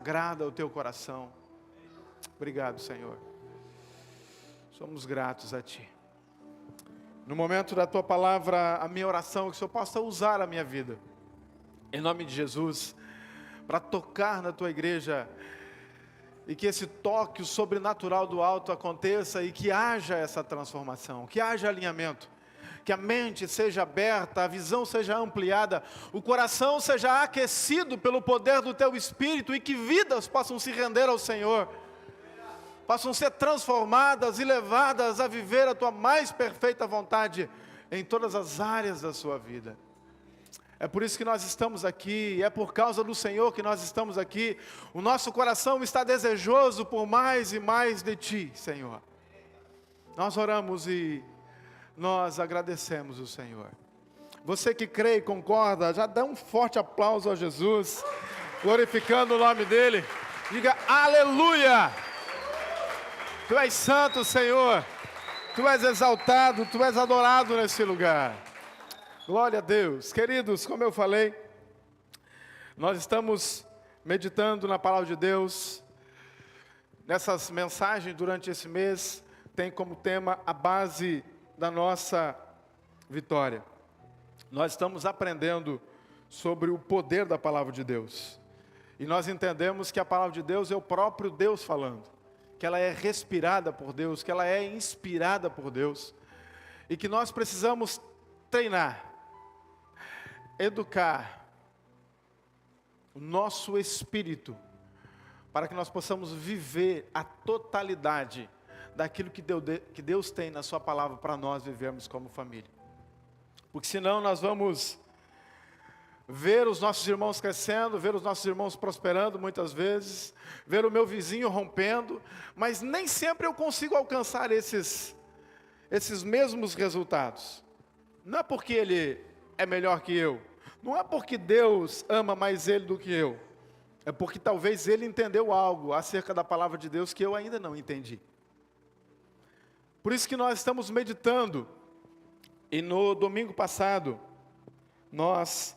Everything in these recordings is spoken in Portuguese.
agrada ao teu coração. Obrigado, Senhor. Somos gratos a Ti. No momento da Tua palavra, a minha oração é que o Senhor possa usar a minha vida, em nome de Jesus, para tocar na Tua igreja, e que esse toque sobrenatural do alto aconteça, e que haja essa transformação, que haja alinhamento, que a mente seja aberta, a visão seja ampliada, o coração seja aquecido pelo poder do Teu Espírito, e que vidas possam se render ao Senhor, possam ser transformadas e levadas a viver a Tua mais perfeita vontade em todas as áreas da sua vida. É por isso que nós estamos aqui, é por causa do Senhor que nós estamos aqui. O nosso coração está desejoso por mais e mais de Ti, Senhor. Nós oramos e nós agradecemos o Senhor. Você que crê e concorda, já dá um forte aplauso a Jesus, glorificando o nome dEle. Diga aleluia! Tu és santo, Senhor. Tu és exaltado, Tu és adorado nesse lugar. Glória a Deus. Queridos, como eu falei, nós estamos meditando na palavra de Deus. Nessas mensagens durante esse mês, tem como tema a base da nossa vitória. Nós estamos aprendendo sobre o poder da palavra de Deus. E nós entendemos que a palavra de Deus é o próprio Deus falando. Que ela é respirada por Deus, que ela é inspirada por Deus. E que nós precisamos treinar, educar o nosso espírito, para que nós possamos viver a totalidade daquilo que Deus tem na sua palavra para nós vivermos como família. Porque senão nós vamos ver os nossos irmãos crescendo, ver os nossos irmãos prosperando muitas vezes, ver o meu vizinho rompendo, mas nem sempre eu consigo alcançar esses mesmos resultados. Não é porque ele é melhor que eu, não é porque Deus ama mais ele do que eu, é porque talvez ele entendeu algo acerca da palavra de Deus que eu ainda não entendi. Por isso que nós estamos meditando, e no domingo passado, nós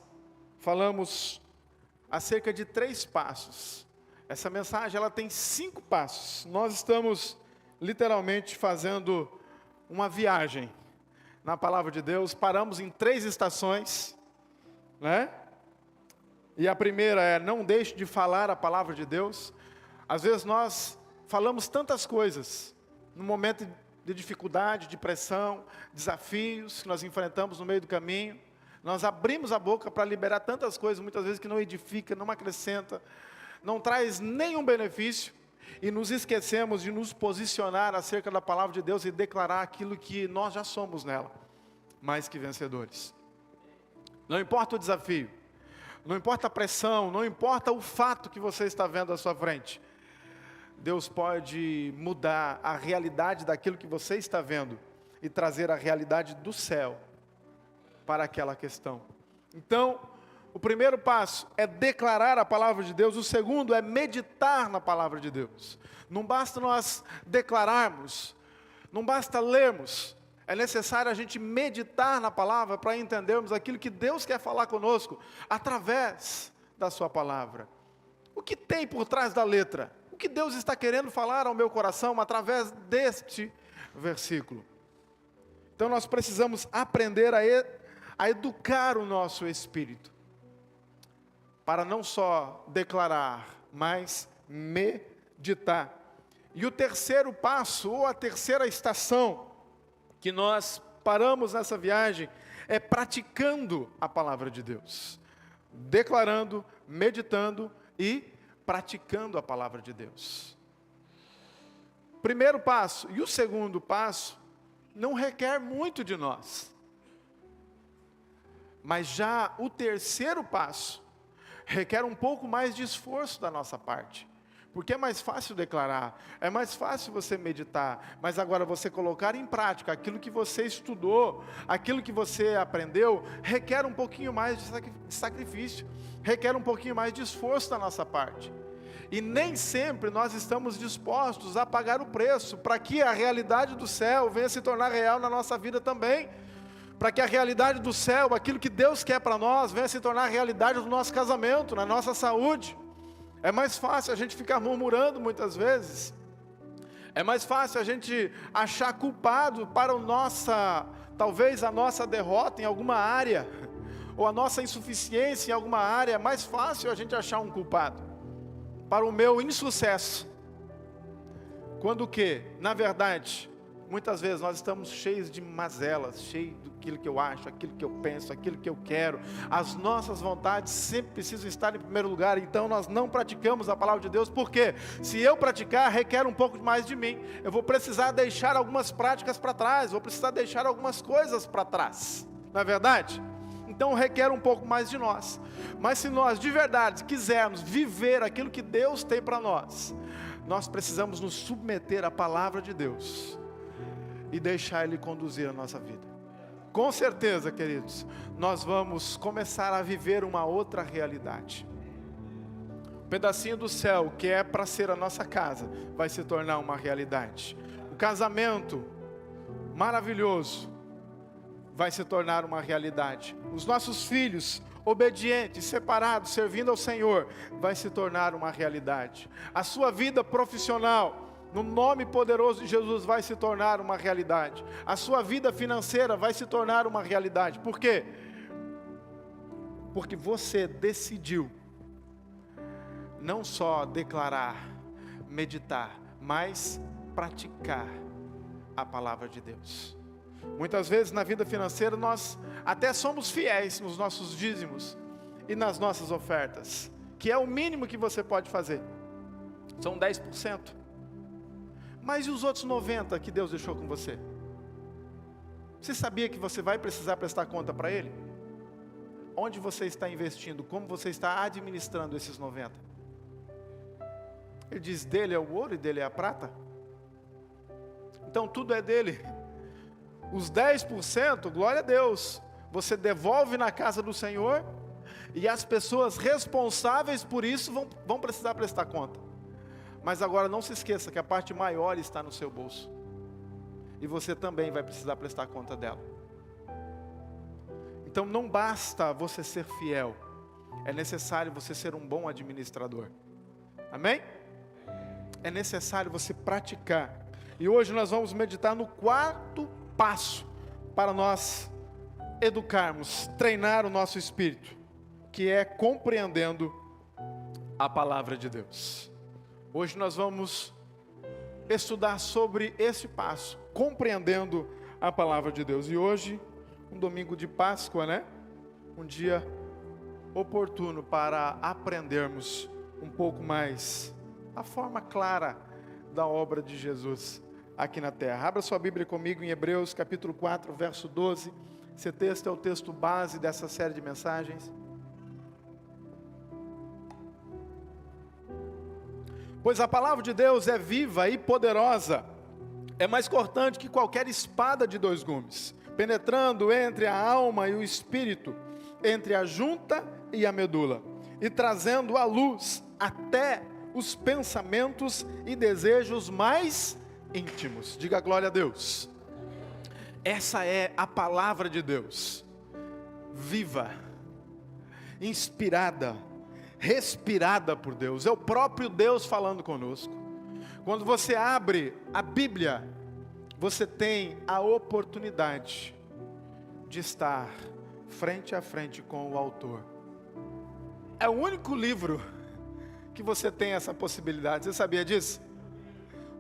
falamos acerca de 3 passos. Essa mensagem ela tem 5 passos. Nós estamos literalmente fazendo uma viagem na palavra de Deus. Paramos em 3 estações, né? E a primeira é: não deixe de falar a palavra de Deus. Às vezes nós falamos tantas coisas no momento de dificuldade, de pressão, desafios que nós enfrentamos no meio do caminho. Nós abrimos a boca para liberar tantas coisas, muitas vezes que não edifica, não acrescenta, não traz nenhum benefício, e nos esquecemos de nos posicionar acerca da palavra de Deus e declarar aquilo que nós já somos nela, mais que vencedores. Não importa o desafio, não importa a pressão, não importa o fato que você está vendo à sua frente, Deus pode mudar a realidade daquilo que você está vendo e trazer a realidade do céu para aquela questão. Então, o primeiro passo é declarar a palavra de Deus. O segundo é meditar na palavra de Deus. Não basta nós declararmos, não basta lermos, é necessário a gente meditar na palavra para entendermos aquilo que Deus quer falar conosco através da sua palavra. O que tem por trás da letra? O que Deus está querendo falar ao meu coração através deste versículo? Então nós precisamos aprender a educar o nosso espírito, para não só declarar, mas meditar. E o terceiro passo, ou a terceira estação, que nós paramos nessa viagem, é praticando a palavra de Deus. Declarando, meditando e praticando a palavra de Deus. Primeiro passo e o segundo passo não requer muito de nós. Mas já o terceiro passo requer um pouco mais de esforço da nossa parte. Porque é mais fácil declarar, é mais fácil você meditar, mas agora você colocar em prática aquilo que você estudou, aquilo que você aprendeu, requer um pouquinho mais de sacrifício, requer um pouquinho mais de esforço da nossa parte. E nem sempre nós estamos dispostos a pagar o preço, para que a realidade do céu venha se tornar real na nossa vida também. Para que a realidade do céu, aquilo que Deus quer para nós, venha se tornar realidade no nosso casamento, na nossa saúde. É mais fácil a gente ficar murmurando muitas vezes. É mais fácil a gente achar culpado para talvez a nossa derrota em alguma área, ou a nossa insuficiência em alguma área. É mais fácil a gente achar um culpado para o meu insucesso. Quando que, na verdade, muitas vezes nós estamos cheios de mazelas, cheios daquilo que eu acho, aquilo que eu penso, aquilo que eu quero. As nossas vontades sempre precisam estar em primeiro lugar, então nós não praticamos a palavra de Deus, porque se eu praticar, requer um pouco mais de mim. Eu vou precisar deixar algumas práticas para trás, vou precisar deixar algumas coisas para trás, não é verdade? Então requer um pouco mais de nós. Mas se nós de verdade quisermos viver aquilo que Deus tem para nós, nós precisamos nos submeter à palavra de Deus e deixar Ele conduzir a nossa vida. Com certeza, queridos, nós vamos começar a viver uma outra realidade. Um pedacinho do céu que é para ser a nossa casa vai se tornar uma realidade. O casamento maravilhoso vai se tornar uma realidade. Os nossos filhos obedientes, separados, servindo ao Senhor, vai se tornar uma realidade. A sua vida profissional, no nome poderoso de Jesus, vai se tornar uma realidade. A sua vida financeira vai se tornar uma realidade. Por quê? Porque você decidiu não só declarar, meditar, mas praticar a palavra de Deus. Muitas vezes na vida financeira nós até somos fiéis nos nossos dízimos e nas nossas ofertas, que é o mínimo que você pode fazer. São 10%. Mas e os outros 90% que Deus deixou com você? Você sabia que você vai precisar prestar conta para Ele? Onde você está investindo? Como você está administrando esses 90%? Ele diz, dele é o ouro e dele é a prata. Então tudo é dele. Os 10%, glória a Deus, você devolve na casa do Senhor, e as pessoas responsáveis por isso vão precisar prestar conta. Mas agora não se esqueça que a parte maior está no seu bolso, e você também vai precisar prestar conta dela. Então não basta você ser fiel, é necessário você ser um bom administrador. Amém? É necessário você praticar. E hoje nós vamos meditar no quarto passo para nós educarmos, treinar o nosso espírito, que é compreendendo a palavra de Deus. Hoje nós vamos estudar sobre esse passo, compreendendo a palavra de Deus. E hoje, um domingo de Páscoa, né? Um dia oportuno para aprendermos um pouco mais a forma clara da obra de Jesus aqui na terra. Abra sua Bíblia comigo em Hebreus capítulo 4, verso 12. Esse texto é o texto base dessa série de mensagens. Pois a palavra de Deus é viva e poderosa, é mais cortante que qualquer espada de 2 gumes, penetrando entre a alma e o espírito, entre a junta e a medula, e trazendo à luz até os pensamentos e desejos mais íntimos. Diga glória a Deus. Essa é a palavra de Deus, viva, inspirada, respirada por Deus. É o próprio Deus falando conosco. Quando você abre a Bíblia, você tem a oportunidade de estar frente a frente com o autor. É o único livro que você tem essa possibilidade. Você sabia disso?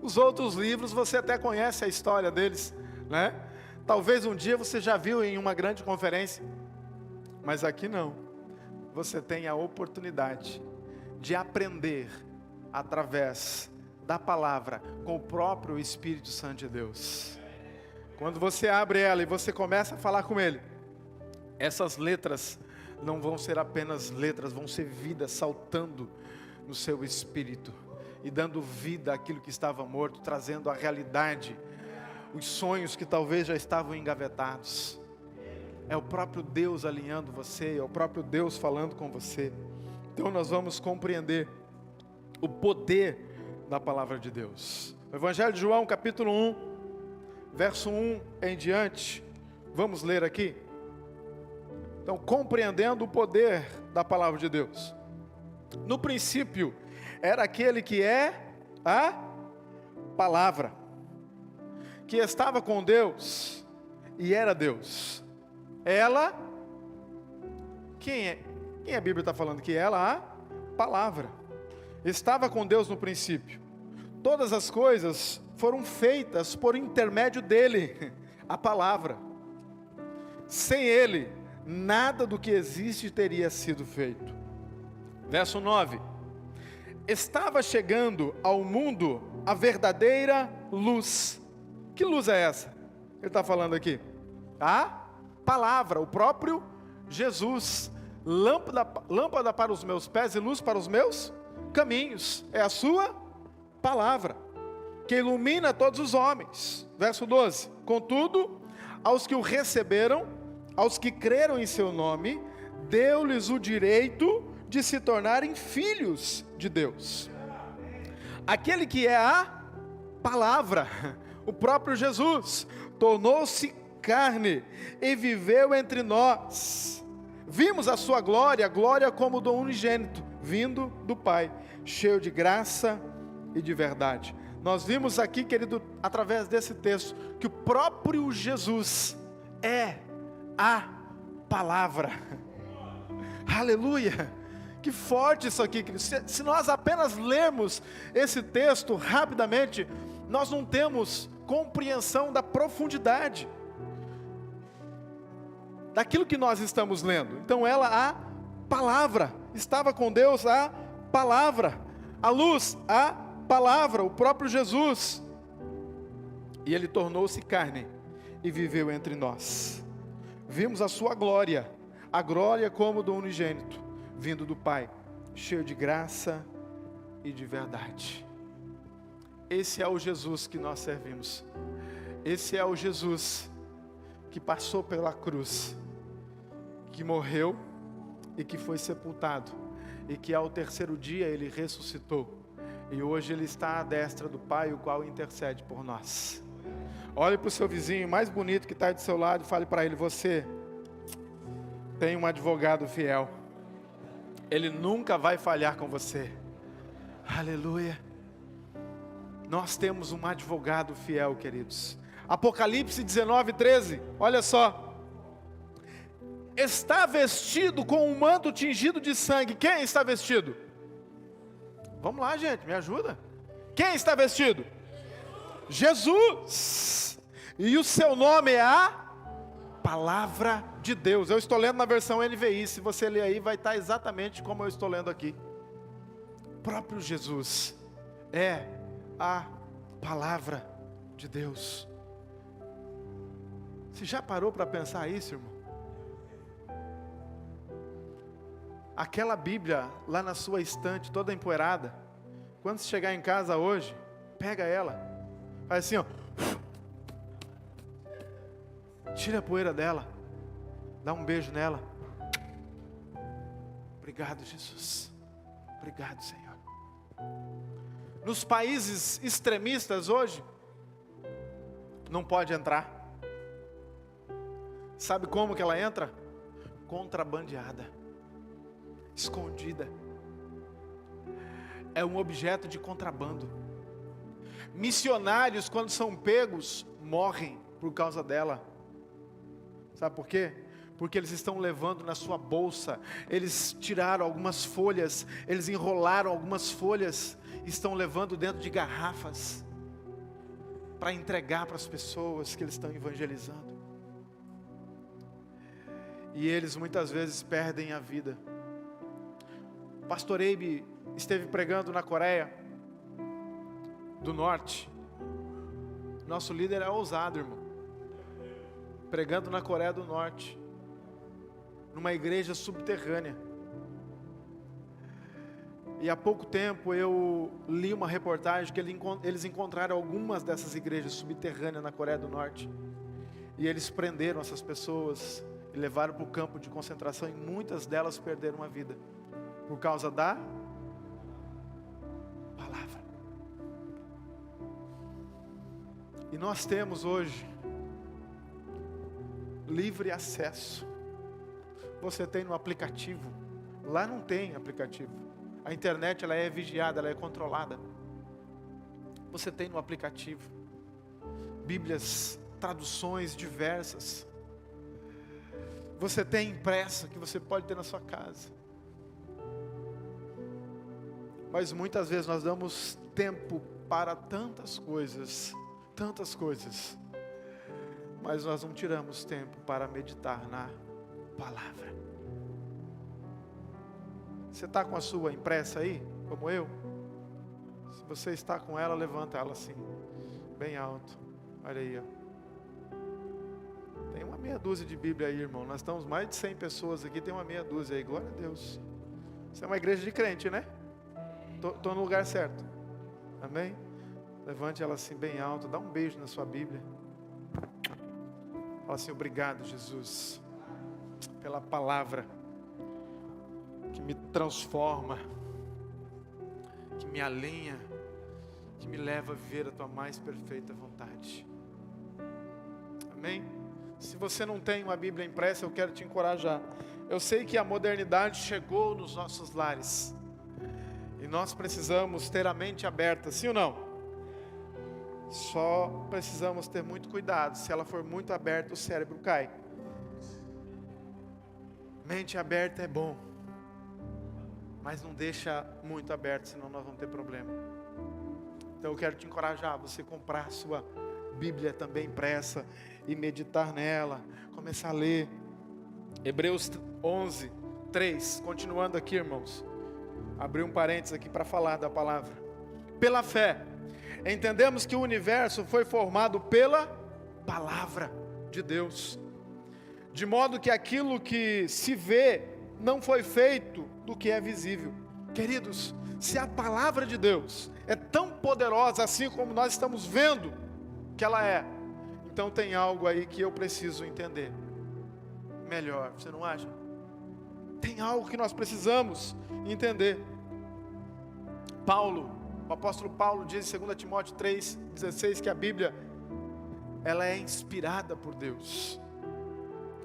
Os outros livros você até conhece a história deles, né? Talvez um dia você já viu em uma grande conferência, mas aqui não. Você tem a oportunidade de aprender através da palavra com o próprio Espírito Santo de Deus. Quando você abre ela e você começa a falar com Ele, essas letras não vão ser apenas letras, vão ser vidas saltando no seu espírito e dando vida àquilo que estava morto, trazendo à realidade os sonhos que talvez já estavam engavetados. É o próprio Deus alinhando você, é o próprio Deus falando com você. Então nós vamos compreender o poder da palavra de Deus. O Evangelho de João, capítulo 1, verso 1 em diante. Vamos ler aqui. Então, compreendendo o poder da palavra de Deus. No princípio era aquele que é a palavra, que estava com Deus e era Deus. Ela, quem a Bíblia está falando que ela, a palavra, estava com Deus no princípio. Todas as coisas foram feitas por intermédio dele, a palavra. Sem ele, nada do que existe teria sido feito. Verso 9: estava chegando ao mundo a verdadeira luz. Que luz é essa? Ele está falando aqui. A palavra, o próprio Jesus. Lâmpada para os meus pés e luz para os meus caminhos. É a sua palavra, que ilumina todos os homens. Verso 12: contudo, aos que o receberam, aos que creram em seu nome, deu-lhes o direito de se tornarem filhos de Deus. Aquele que é a palavra, o próprio Jesus, tornou-se carne e viveu entre nós. Vimos a sua glória, glória como do unigênito, vindo do Pai, cheio de graça e de verdade. Nós vimos aqui, querido, através desse texto, que o próprio Jesus é a palavra. Aleluia! Que forte isso aqui, querido. Se nós apenas lermos esse texto rapidamente, nós não temos compreensão da profundidade daquilo que nós estamos lendo. Então ela, a palavra, estava com Deus, a palavra, a luz, a palavra, o próprio Jesus, e ele tornou-se carne e viveu entre nós. Vimos a sua glória, a glória como do unigênito, vindo do Pai, cheio de graça e de verdade. Esse é o Jesus que nós servimos. Esse é o Jesus que passou pela cruz, que morreu e que foi sepultado, e que ao terceiro dia ele ressuscitou, e hoje ele está à destra do Pai, o qual intercede por nós. Olhe para o seu vizinho mais bonito que está do seu lado e fale para ele: você tem um advogado fiel, ele nunca vai falhar com você. Aleluia! Nós temos um advogado fiel, queridos. Apocalipse 19:13, olha só. Está vestido com um manto tingido de sangue. Quem está vestido? Vamos lá, gente, me ajuda. Quem está vestido? Jesus. E o seu nome é a Palavra de Deus. Eu estou lendo na versão NVI. Se você ler aí, vai estar exatamente como eu estou lendo aqui. O próprio Jesus é a Palavra de Deus. Você já parou para pensar isso, irmão? Aquela Bíblia lá na sua estante, toda empoeirada, quando você chegar em casa hoje, pega ela, faz assim, ó, tira a poeira dela, dá um beijo nela. Obrigado, Jesus. Obrigado, Senhor. Nos países extremistas hoje, não pode entrar. Sabe como que ela entra? Contrabandeada, escondida. É um objeto de contrabando. Missionários, quando são pegos, morrem por causa dela. Sabe por quê? Porque eles estão levando na sua bolsa. Eles tiraram algumas folhas, eles enrolaram algumas folhas, estão levando dentro de garrafas para entregar para as pessoas que eles estão evangelizando. E eles muitas vezes perdem a vida. O pastor Eibe esteve pregando na Coreia do Norte. Nosso líder é ousado, irmão. Pregando na Coreia do Norte, numa igreja subterrânea. E há pouco tempo eu li uma reportagem que eles encontraram algumas dessas igrejas subterrâneas na Coreia do Norte. E eles prenderam essas pessoas e levaram para o campo de concentração, e muitas delas perderam a vida por causa da palavra. E nós temos hoje livre acesso. Você tem no aplicativo. Lá não tem aplicativo. A internet, ela é vigiada, ela é controlada. Você tem no aplicativo Bíblias, traduções diversas. Você tem impressa, que você pode ter na sua casa. Mas muitas vezes nós damos tempo para tantas coisas, mas nós não tiramos tempo para meditar na palavra. Você está com a sua impressa aí, como eu? Se você está com ela, levanta ela assim, bem alto. Olha aí, ó. Tem uma meia dúzia de Bíblia aí, irmão. Nós estamos mais de 100 pessoas aqui, tem uma meia dúzia aí. Glória a Deus. Isso é uma igreja de crente, né? Estou no lugar certo. Amém? Levante ela assim bem alto. Dá um beijo na sua Bíblia. Fala assim: obrigado, Jesus, pela palavra que me transforma, que me alinha, que me leva a viver a tua mais perfeita vontade. Amém? Se você não tem uma Bíblia impressa, eu quero te encorajar. Eu sei que a modernidade chegou nos nossos lares e nós precisamos ter a mente aberta, sim ou não? Só precisamos ter muito cuidado. Se ela for muito aberta, o cérebro cai. Mente aberta é bom, mas não deixa muito aberto, senão nós vamos ter problema. Então eu quero te encorajar a você comprar a sua Bíblia também impressa e meditar nela, começar a ler. Hebreus 11, 3, continuando aqui, irmãos. Abri um parênteses aqui para falar da palavra. Pela fé, entendemos que o universo foi formado pela palavra de Deus, de modo que aquilo que se vê não foi feito do que é visível. Queridos, se a palavra de Deus é tão poderosa assim como nós estamos vendo que ela é, então tem algo aí que eu preciso entender melhor, você não acha? Tem algo que nós precisamos entender. O apóstolo Paulo diz em 2 Timóteo 3,16 que a Bíblia, ela é inspirada por Deus.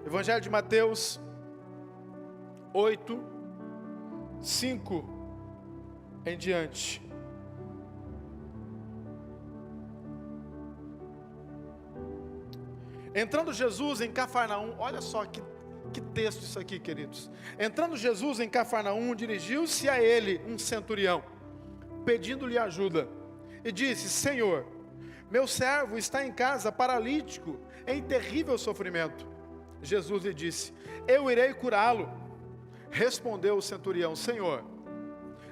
Evangelho de Mateus 8, 5 em diante. Entrando Jesus em Cafarnaum, olha só que texto isso aqui, queridos. Entrando Jesus em Cafarnaum, dirigiu-se a ele um centurião, pedindo-lhe ajuda, e disse: Senhor, meu servo está em casa paralítico, em terrível sofrimento. Jesus lhe disse: eu irei curá-lo. Respondeu o centurião: Senhor,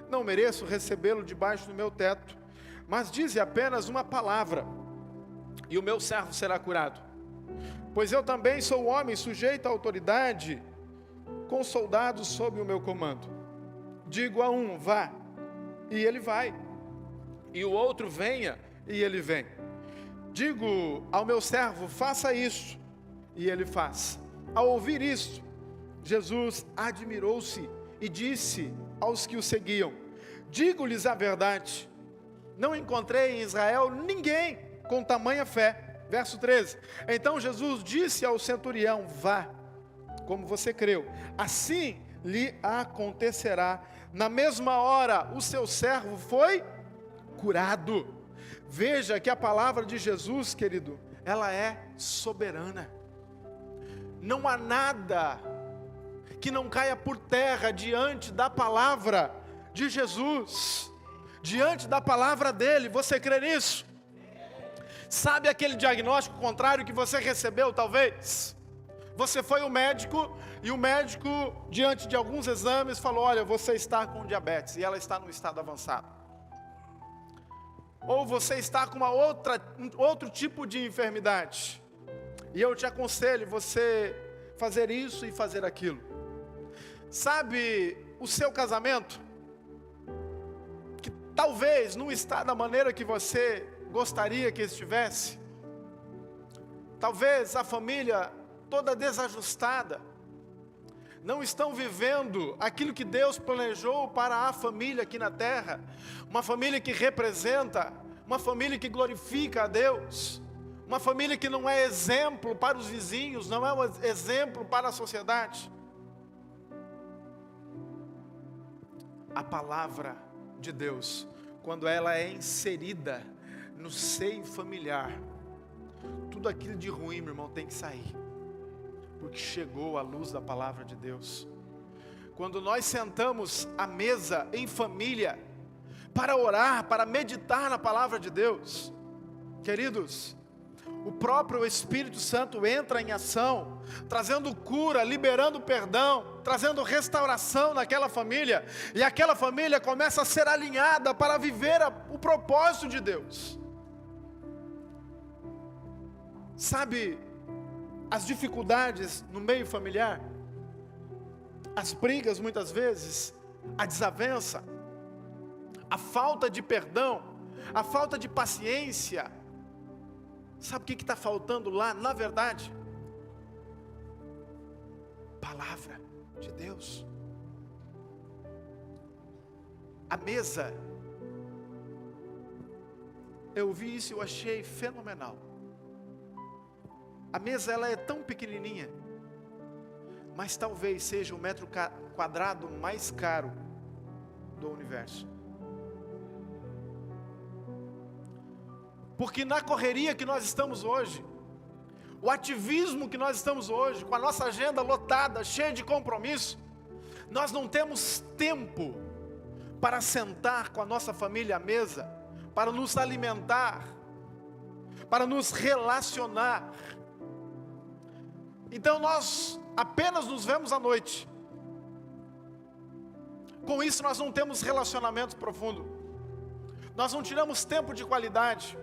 não mereço recebê-lo debaixo do meu teto, mas dize apenas uma palavra, e o meu servo será curado. Pois eu também sou homem sujeito à autoridade, com soldados sob o meu comando. Digo a um: vá, e ele vai, e o outro: venha, e ele vem. Digo ao meu servo: faça isso, e ele faz. Ao ouvir isso, Jesus admirou-se e disse aos que o seguiam: digo-lhes a verdade, não encontrei em Israel ninguém com tamanha fé. Verso 13, então Jesus disse ao centurião: vá, como você creu, assim lhe acontecerá. Na mesma hora, o seu servo foi curado. Veja que a palavra de Jesus, querido, ela é soberana. Não há nada que não caia por terra diante da palavra de Jesus, diante da palavra dele. Você crê nisso? Sabe aquele diagnóstico contrário que você recebeu, talvez? Você foi ao médico, e o médico, diante de alguns exames, falou: olha, você está com diabetes, e ela está no estado avançado. Ou você está com outro tipo de enfermidade, e eu te aconselho você fazer isso e fazer aquilo. Sabe o seu casamento, que talvez não está da maneira que você gostaria que estivesse? Talvez a família toda desajustada, não estão vivendo aquilo que Deus planejou para a família aqui na terra, uma família que representa, uma família que glorifica a Deus, uma família que não é exemplo para os vizinhos, não é um exemplo para a sociedade. a palavra de Deus, quando ela é inserida no seio familiar, tudo aquilo de ruim, meu irmão, tem que sair, porque chegou a luz da palavra de Deus. Quando nós sentamos à mesa em família, para orar, para meditar na palavra de Deus, queridos, o próprio Espírito Santo entra em ação, trazendo cura, liberando perdão, trazendo restauração naquela família, e aquela família começa a ser alinhada para viver o propósito de Deus. Sabe, as dificuldades no meio familiar, as brigas muitas vezes, a desavença, a falta de perdão, a falta de paciência, sabe o que está faltando lá? Na verdade, palavra de Deus. A mesa, eu vi isso e eu achei fenomenal. A mesa, ela é tão pequenininha, mas talvez seja o metro quadrado mais caro do universo. Porque na correria que nós estamos hoje, o ativismo que nós estamos hoje, com a nossa agenda lotada, cheia de compromisso, nós não temos tempo para sentar com a nossa família à mesa, para nos alimentar, para nos relacionar. Então nós apenas nos vemos à noite. Com isso nós não temos relacionamento profundo. Nós não tiramos tempo de qualidade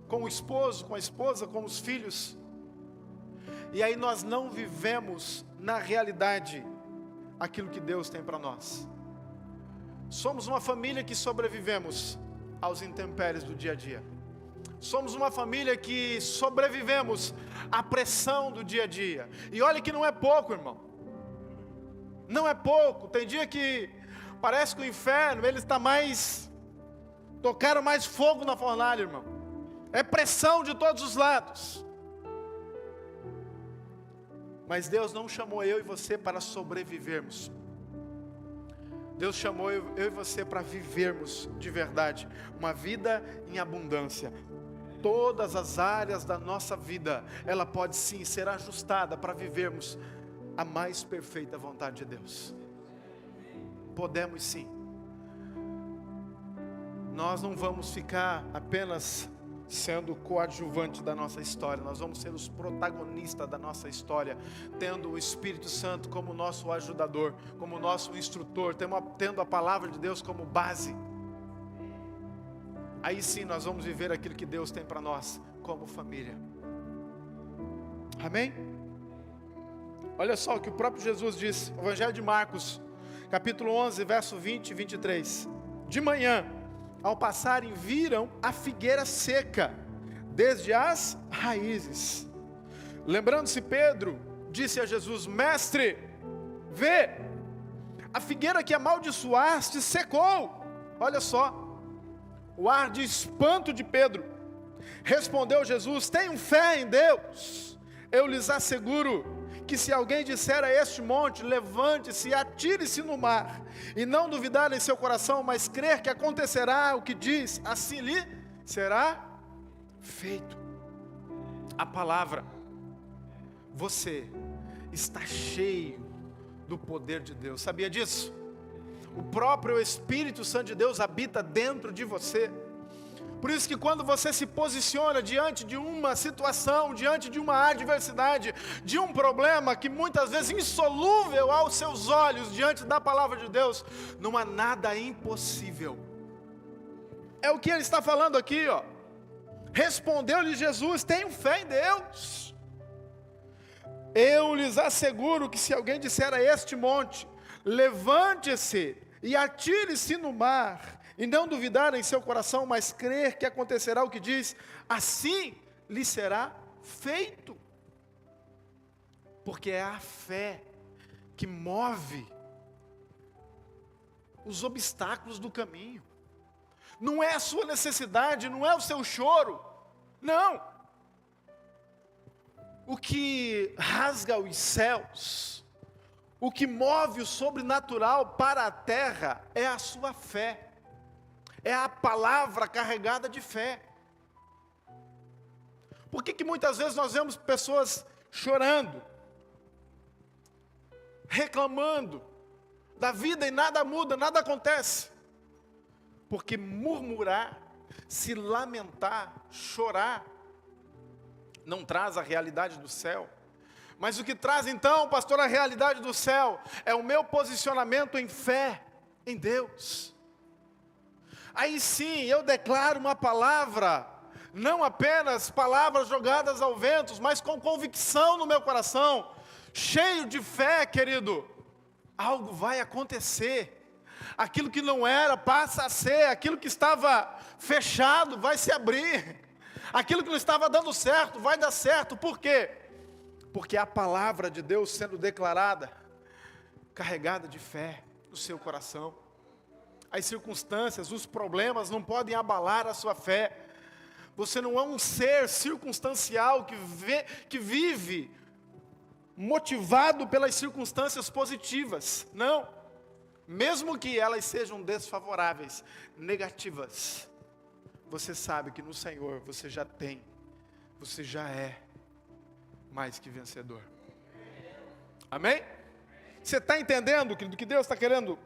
com o esposo, com a esposa, com os filhos. E aí nós não vivemos na realidade aquilo que Deus tem para nós. Somos uma família que sobrevivemos aos intempéries do dia a dia. Somos uma família que sobrevivemos à pressão do dia a dia. E olha que não é pouco, irmão. Não é pouco. Tem dia que parece que o inferno, ele está mais... tocaram mais fogo na fornalha, irmão. É pressão de todos os lados. Mas Deus não chamou eu e você para sobrevivermos. Deus chamou eu e você para vivermos de verdade uma vida em abundância. Todas as áreas da nossa vida, ela pode sim ser ajustada para vivermos a mais perfeita vontade de Deus. Podemos sim. Nós não vamos ficar apenas sendo coadjuvante da nossa história, nós vamos ser os protagonistas da nossa história, tendo o Espírito Santo como nosso ajudador, como nosso instrutor, tendo a palavra de Deus como base. Aí sim nós vamos viver aquilo que Deus tem para nós, como família. Amém? Olha só o que o próprio Jesus disse, Evangelho de Marcos, capítulo 11, verso 20 e 23. De manhã, ao passarem, viram a figueira seca, desde as raízes. Lembrando-se, Pedro disse a Jesus: Mestre, vê, a figueira que amaldiçoaste secou. Olha só, o ar de espanto de Pedro. Respondeu Jesus: tenham fé em Deus. Eu lhes asseguro que se alguém disser a este monte, levante-se e atire-se no mar, e não duvidar em seu coração, mas crer que acontecerá o que diz, assim lhe será feito. A palavra, você está cheio do poder de Deus, sabia disso? O próprio Espírito Santo de Deus habita dentro de você. Por isso que quando você se posiciona diante de uma situação, diante de uma adversidade, de um problema que muitas vezes insolúvel aos seus olhos, diante da palavra de Deus, não há nada impossível. É o que ele está falando aqui, ó. Respondeu-lhe Jesus: tenham fé em Deus. Eu lhes asseguro que se alguém disser a este monte, levante-se e atire-se no mar, e não duvidar em seu coração, mas crer que acontecerá o que diz, assim lhe será feito. Porque é a fé que move os obstáculos do caminho. Não é a sua necessidade, não é o seu choro, não. O que rasga os céus, O que move o sobrenatural para a terra é a sua fé. É a palavra carregada de fé. Por que muitas vezes nós vemos pessoas chorando, reclamando da vida e nada muda, nada acontece? Porque murmurar, se lamentar, chorar, não traz a realidade do céu. Mas o que traz então, pastor, a realidade do céu é o meu posicionamento em fé em Deus. Aí sim eu declaro uma palavra, não apenas palavras jogadas ao vento, mas com convicção no meu coração, cheio de fé, querido. Algo vai acontecer. Aquilo que não era passa a ser, aquilo que estava fechado vai se abrir. Aquilo que não estava dando certo vai dar certo. Por quê? Porque a palavra de Deus sendo declarada, carregada de fé no seu coração. As circunstâncias, os problemas não podem abalar a sua fé. Você não é um ser circunstancial que vive motivado pelas circunstâncias positivas. Não. Mesmo que elas sejam desfavoráveis, negativas, você sabe que no Senhor você já tem, você já é mais que vencedor. Amém? Você está entendendo do que Deus está querendo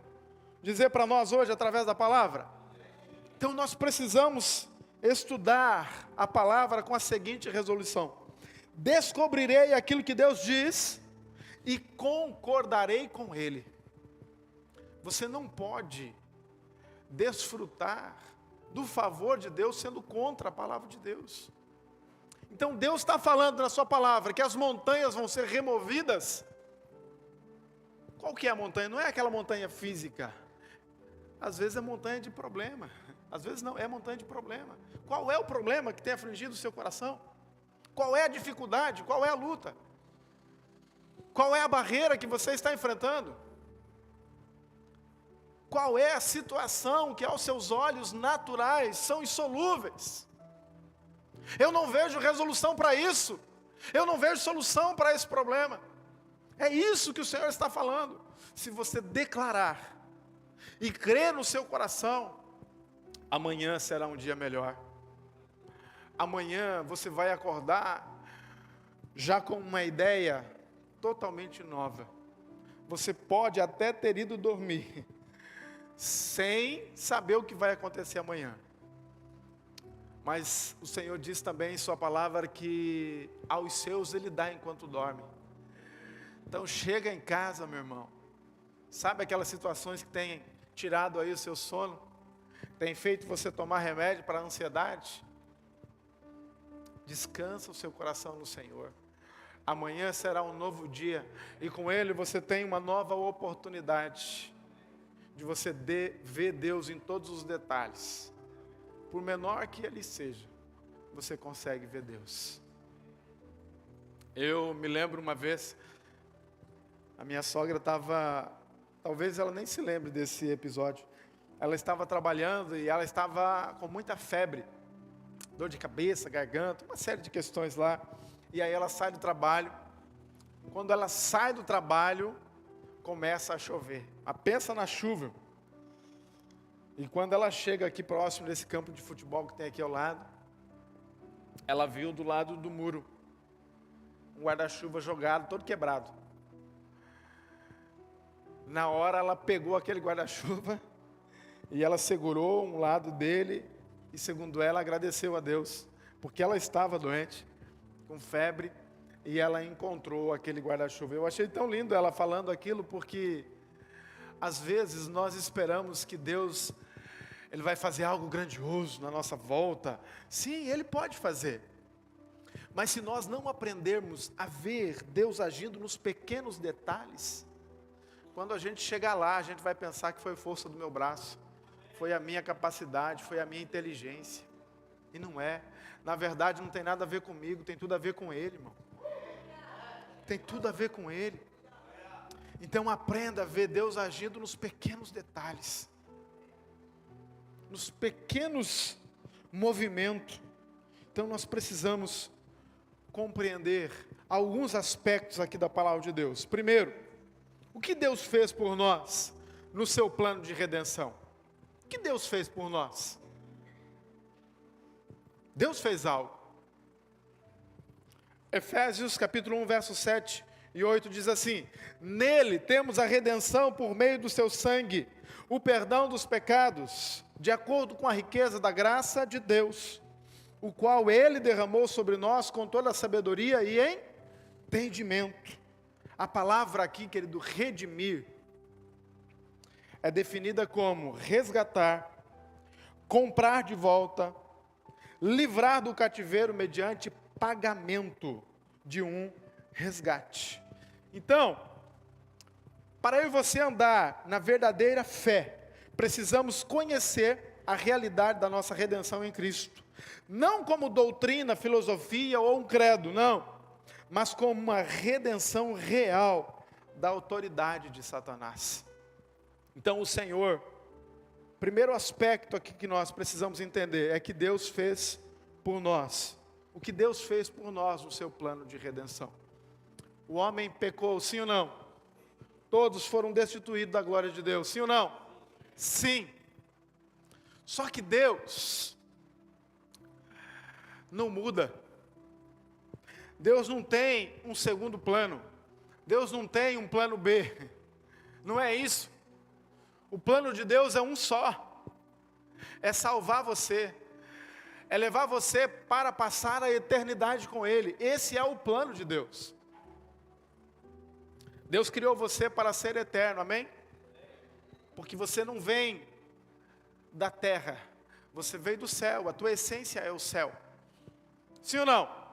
dizer para nós hoje através da palavra? Então nós precisamos estudar a palavra com a seguinte resolução: descobrirei aquilo que Deus diz e concordarei com Ele. Você não pode desfrutar do favor de Deus sendo contra a palavra de Deus. Então Deus está falando na sua palavra que as montanhas vão ser removidas. Qual que é a montanha? Não é aquela montanha física. Às vezes é montanha de problema. Às vezes não, é montanha de problema. Qual é o problema que tem afligido o seu coração? Qual é a dificuldade? Qual é a luta? Qual é a barreira que você está enfrentando? Qual é a situação que aos seus olhos naturais são insolúveis? Eu não vejo resolução para isso. Eu não vejo solução para esse problema. É isso que o Senhor está falando. Se você declarar e crer no seu coração, amanhã será um dia melhor. Amanhã você vai acordar já com uma ideia totalmente nova. Você pode até ter ido dormir sem saber o que vai acontecer amanhã. Mas o Senhor diz também em sua palavra que aos seus Ele dá enquanto dorme. Então chega em casa, meu irmão. Sabe aquelas situações que têm tirado aí o seu sono? Tem feito você tomar remédio para a ansiedade? Descansa o seu coração no Senhor. Amanhã será um novo dia. E com Ele você tem uma nova oportunidade de você ver Deus em todos os detalhes. Por menor que ele seja, você consegue ver Deus. Eu me lembro uma vez, a minha sogra estava, talvez ela nem se lembre desse episódio, ela estava trabalhando e ela estava com muita febre, dor de cabeça, garganta, uma série de questões lá, e aí ela sai do trabalho. Quando ela sai do trabalho, começa a chover. Pensa na chuva. E quando ela chega aqui próximo desse campo de futebol que tem aqui ao lado, ela viu do lado do muro um guarda-chuva jogado, todo quebrado. Na hora ela pegou aquele guarda-chuva e ela segurou um lado dele e, segundo ela, agradeceu a Deus, porque ela estava doente, com febre, e ela encontrou aquele guarda-chuva. Eu achei tão lindo ela falando aquilo, porque às vezes nós esperamos que Deus, Ele vai fazer algo grandioso na nossa volta. Sim, Ele pode fazer. Mas se nós não aprendermos a ver Deus agindo nos pequenos detalhes, quando a gente chegar lá, a gente vai pensar que foi força do meu braço, foi a minha capacidade, foi a minha inteligência. E não é. Na verdade, não tem nada a ver comigo, tem tudo a ver com Ele, irmão. Tem tudo a ver com Ele. Então aprenda a ver Deus agindo nos pequenos detalhes, nos pequenos movimentos. Então nós precisamos compreender alguns aspectos aqui da palavra de Deus. Primeiro, O que Deus fez por nós no seu plano de redenção? O que Deus fez por nós? Deus fez algo. Efésios capítulo 1, versos 7 e 8 diz assim: nele temos a redenção por meio do seu sangue, o perdão dos pecados, de acordo com a riqueza da graça de Deus, o qual ele derramou sobre nós com toda a sabedoria e entendimento. A palavra aqui, querido, redimir, é definida como resgatar, comprar de volta, livrar do cativeiro mediante pagamento de um resgate. Então, para eu e você andar na verdadeira fé, precisamos conhecer a realidade da nossa redenção em Cristo. Não como doutrina, filosofia ou um credo, não. Mas como uma redenção real da autoridade de Satanás. Então o Senhor, primeiro aspecto aqui que nós precisamos entender é que Deus fez por nós. O que Deus fez por nós no seu plano de redenção. O homem pecou, sim ou não? Todos foram destituídos da glória de Deus, sim ou não? Sim. Só que Deus não muda. Deus não tem um segundo plano. Deus não tem um plano B. Não é isso. O plano de Deus é um só. É salvar você. É levar você para passar a eternidade com Ele. Esse é o plano de Deus. Deus criou você para ser eterno, amém? Porque você não vem da terra. Você veio do céu. A tua essência é o céu. Sim ou não?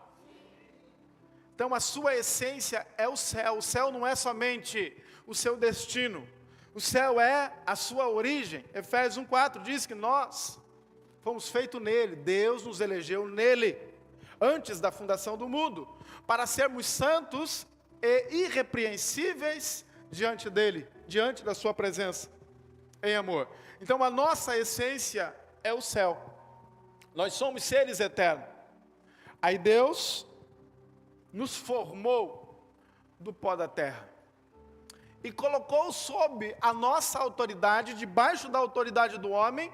Então a sua essência é o céu. O céu não é somente o seu destino. O céu é a sua origem. Efésios 1,4 diz que nós fomos feitos nele. Deus nos elegeu nele, antes da fundação do mundo, para sermos santos e irrepreensíveis diante dele, diante da sua presença, em amor. Então a nossa essência é o céu. Nós somos seres eternos. Aí Deus nos formou do pó da terra e colocou sob a nossa autoridade, debaixo da autoridade do homem,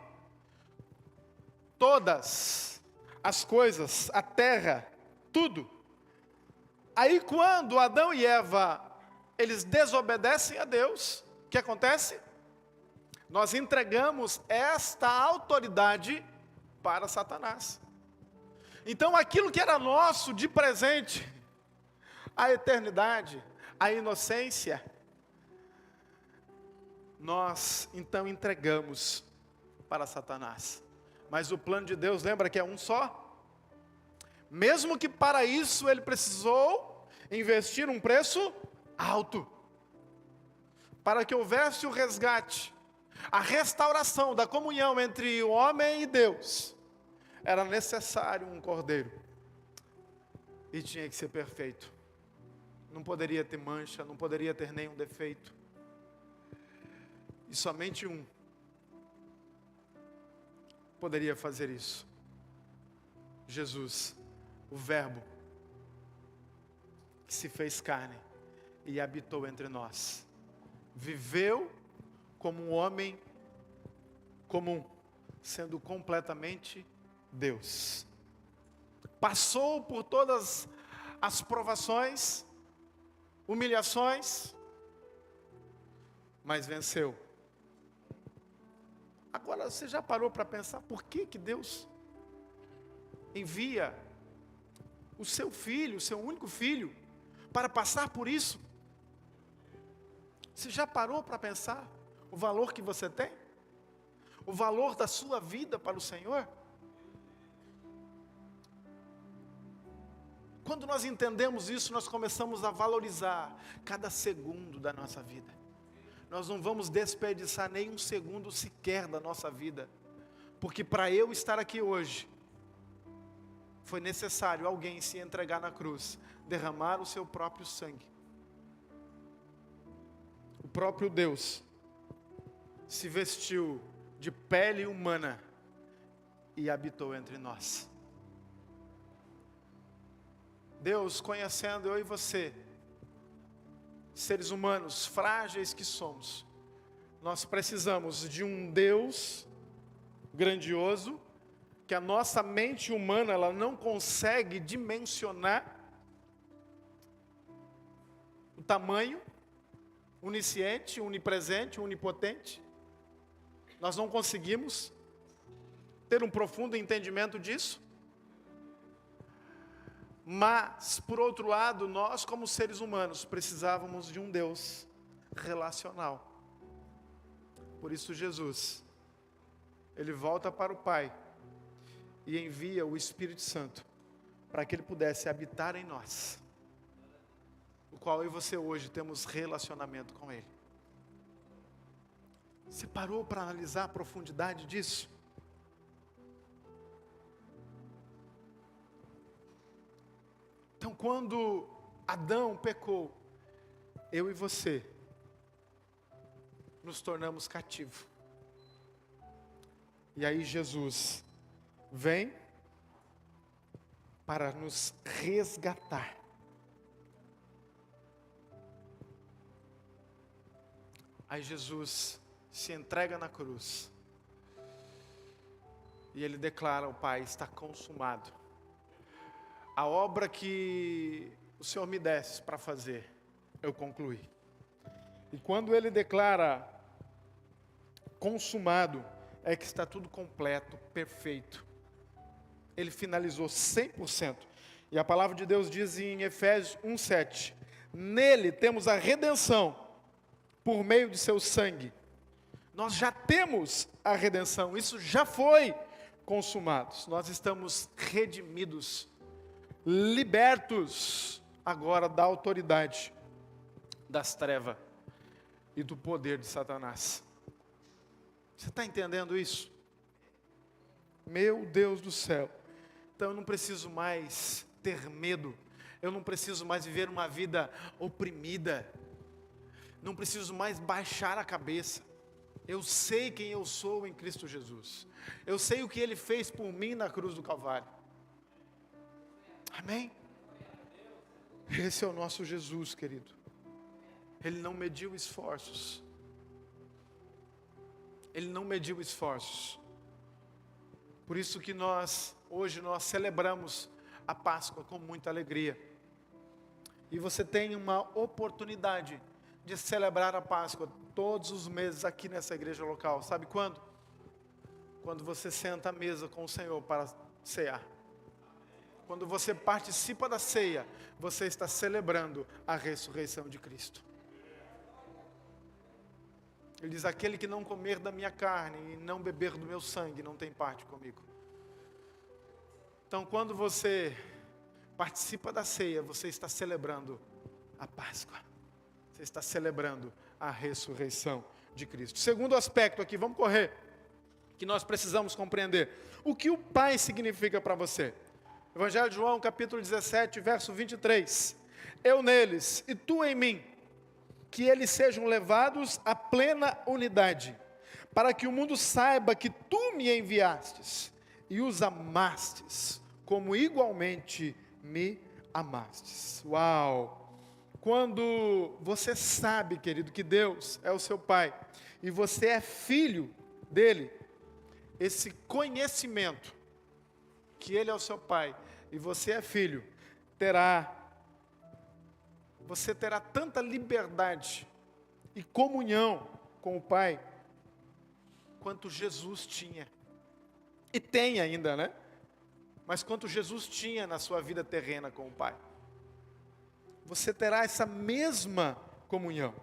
todas as coisas, a terra, tudo. Aí quando Adão e Eva, eles desobedecem a Deus, o que acontece? Nós entregamos esta autoridade para Satanás. Então aquilo que era nosso de presente, a eternidade, a inocência, nós então entregamos para Satanás. Mas o plano de Deus, lembra que é um só? Mesmo que para isso ele precisou investir um preço alto, para que houvesse o resgate, a restauração da comunhão entre o homem e Deus, era necessário um cordeiro, e tinha que ser perfeito. Não poderia ter mancha, não poderia ter nenhum defeito. E somente um poderia fazer isso. Jesus, o Verbo, que se fez carne e habitou entre nós. Viveu como um homem comum, sendo completamente Deus. Passou por todas as provações, humilhações, mas venceu. Agora, você já parou para pensar por que Deus envia o seu filho, o seu único filho, para passar por isso? Você já parou para pensar o valor que você tem? O valor da sua vida para o Senhor? Quando nós entendemos isso, nós começamos a valorizar cada segundo da nossa vida. Nós não vamos desperdiçar nem um segundo sequer da nossa vida. Porque para eu estar aqui hoje, foi necessário alguém se entregar na cruz, derramar o seu próprio sangue. O próprio Deus se vestiu de pele humana e habitou entre nós. Deus, conhecendo eu e você, seres humanos frágeis que somos, nós precisamos de um Deus grandioso, que a nossa mente humana ela não consegue dimensionar o tamanho, onisciente, onipresente, onipotente. Nós não conseguimos ter um profundo entendimento disso. Mas, por outro lado, nós como seres humanos precisávamos de um Deus relacional. Por isso Jesus, Ele volta para o Pai e envia o Espírito Santo para que Ele pudesse habitar em nós, o qual eu e você hoje temos relacionamento com Ele. Você parou para analisar a profundidade disso? Então, quando Adão pecou, eu e você nos tornamos cativos. E aí Jesus vem para nos resgatar. Aí Jesus se entrega na cruz. E Ele declara ao Pai: está consumado. A obra que o Senhor me desse para fazer, eu concluí. E quando Ele declara consumado, é que está tudo completo, perfeito. Ele finalizou 100%. E a palavra de Deus diz em Efésios 1:7, nele temos a redenção, por meio de seu sangue. Nós já temos a redenção, isso já foi consumado. Nós estamos redimidos, libertos agora da autoridade das trevas e do poder de Satanás. Você está entendendo isso? Meu Deus do céu. Então eu não preciso mais ter medo. Eu não preciso mais viver uma vida oprimida. Não preciso mais baixar a cabeça. Eu sei quem eu sou em Cristo Jesus. Eu sei o que Ele fez por mim na cruz do Calvário. Amém? Esse é o nosso Jesus, querido. Ele não mediu esforços. Ele não mediu esforços. Por isso que hoje nós celebramos a Páscoa com muita alegria. E você tem uma oportunidade de celebrar a Páscoa todos os meses aqui nessa igreja local. Sabe quando? Quando você senta à mesa com o Senhor para cear. Quando você participa da ceia, você está celebrando a ressurreição de Cristo. Ele diz: aquele que não comer da minha carne e não beber do meu sangue não tem parte comigo. Então, quando você participa da ceia, você está celebrando a Páscoa. Você está celebrando a ressurreição de Cristo. Segundo aspecto aqui, vamos correr, que nós precisamos compreender. O que o Pai significa para você? Evangelho de João, capítulo 17, verso 23. Eu neles e tu em mim, que eles sejam levados à plena unidade, para que o mundo saiba que tu me enviastes e os amastes, como igualmente me amastes. Uau! Quando você sabe, querido, que Deus é o seu Pai, e você é filho dEle, esse conhecimento, que Ele é o seu Pai, e você é filho, você terá tanta liberdade e comunhão com o Pai, quanto Jesus tinha. E tem ainda, né? Mas quanto Jesus tinha na sua vida terrena com o Pai. Você terá essa mesma comunhão.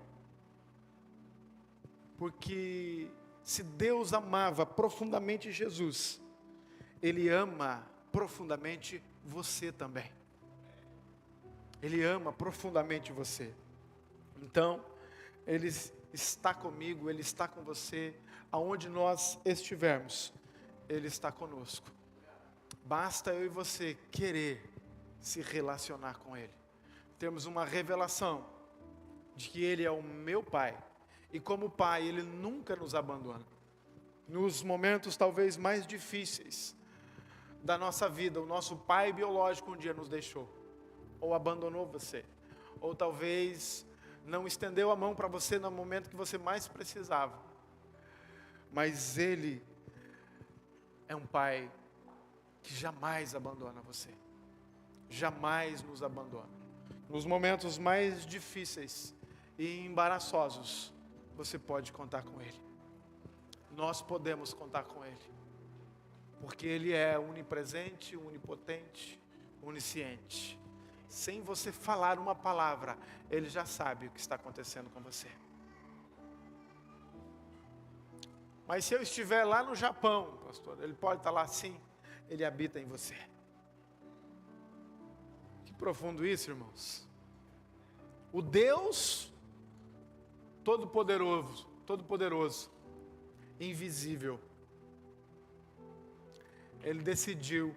Porque se Deus amava profundamente Jesus, Ele ama profundamente você também. Ele ama profundamente você. Então, Ele está comigo, Ele está com você, aonde nós estivermos, Ele está conosco. Basta eu e você querer se relacionar com Ele. Temos uma revelação de que Ele é o meu Pai. E como Pai, Ele nunca nos abandona. Nos momentos talvez mais difíceis da nossa vida, o nosso pai biológico um dia nos deixou. Ou abandonou você. Ou talvez não estendeu a mão para você no momento que você mais precisava. Mas Ele é um Pai que jamais abandona você. Jamais nos abandona. Nos momentos mais difíceis e embaraçosos, você pode contar com Ele. Nós podemos contar com Ele. Porque Ele é onipresente, onipotente, onisciente. Sem você falar uma palavra, Ele já sabe o que está acontecendo com você. Mas se eu estiver lá no Japão, pastor, Ele pode estar lá sim, Ele habita em você. Que profundo isso, irmãos. O Deus Todo-Poderoso, invisível, Ele decidiu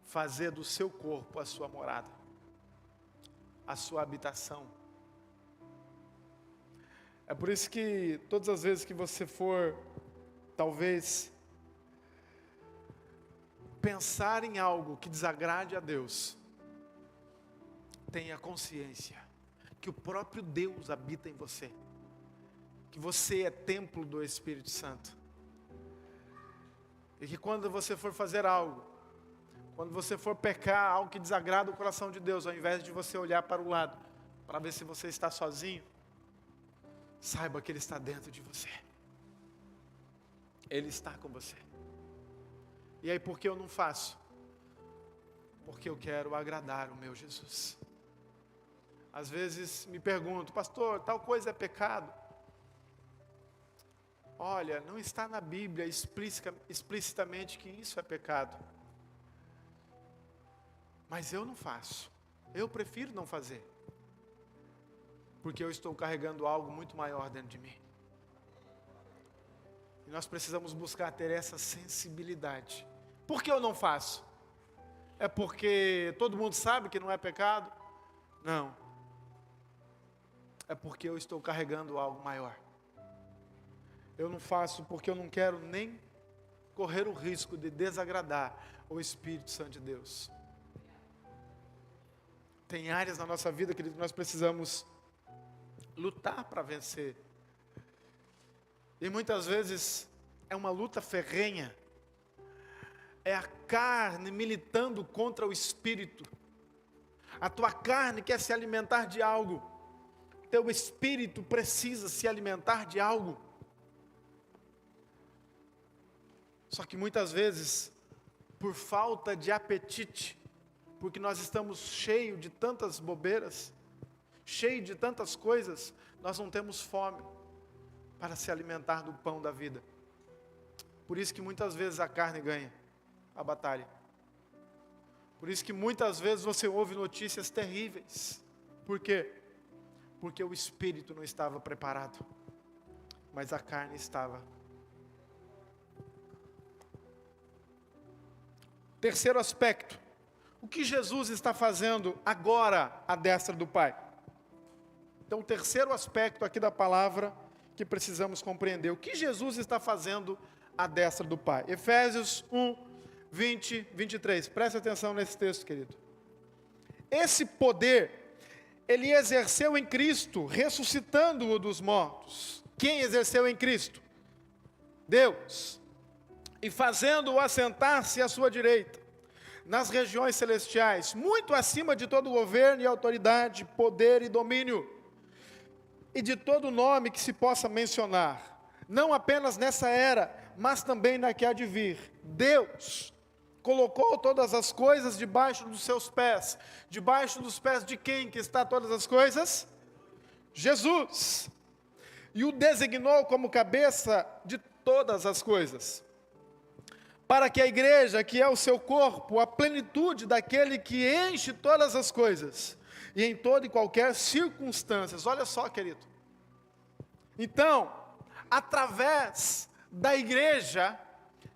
fazer do seu corpo a sua morada, a sua habitação. É por isso que todas as vezes que você for, talvez, pensar em algo que desagrade a Deus, tenha consciência que o próprio Deus habita em você, que você é templo do Espírito Santo, e que quando você for fazer algo, quando você for pecar, algo que desagrada o coração de Deus, ao invés de você olhar para o lado, para ver se você está sozinho, saiba que Ele está dentro de você. Ele está com você. E aí, por que eu não faço? Porque eu quero agradar o meu Jesus. Às vezes me pergunto, pastor, tal coisa é pecado? Olha, não está na Bíblia explicitamente que isso é pecado. Mas eu não faço. Eu prefiro não fazer. Porque eu estou carregando algo muito maior dentro de mim. E nós precisamos buscar ter essa sensibilidade. Por que eu não faço? É porque todo mundo sabe que não é pecado? Não. É porque eu estou carregando algo maior. Eu não faço porque eu não quero nem correr o risco de desagradar o Espírito Santo de Deus. Tem áreas na nossa vida, querido, que nós precisamos lutar para vencer. E muitas vezes é uma luta ferrenha. É a carne militando contra o Espírito. A tua carne quer se alimentar de algo. Teu Espírito precisa se alimentar de algo. Só que muitas vezes, por falta de apetite, porque nós estamos cheios de tantas bobeiras, cheios de tantas coisas, nós não temos fome para se alimentar do pão da vida. Por isso que muitas vezes a carne ganha a batalha. Por isso que muitas vezes você ouve notícias terríveis. Por quê? Porque o espírito não estava preparado, mas a carne estava. Terceiro aspecto. O que Jesus está fazendo agora à destra do Pai? Então, o terceiro aspecto aqui da palavra que precisamos compreender. O que Jesus está fazendo à destra do Pai? Efésios 1, 20, 23. Preste atenção nesse texto, querido. Esse poder, Ele exerceu em Cristo, ressuscitando-o dos mortos. Quem exerceu em Cristo? Deus. E fazendo-o assentar-se à sua direita, nas regiões celestiais, muito acima de todo governo e autoridade, poder e domínio, e de todo nome que se possa mencionar, não apenas nessa era, mas também na que há de vir. Deus colocou todas as coisas debaixo dos seus pés. Debaixo dos pés de quem que está todas as coisas? Jesus. E o designou como cabeça de todas as coisas, para que a igreja, que é o seu corpo, a plenitude daquele que enche todas as coisas, e em toda e qualquer circunstância. Olha só, querido. Então, através da igreja,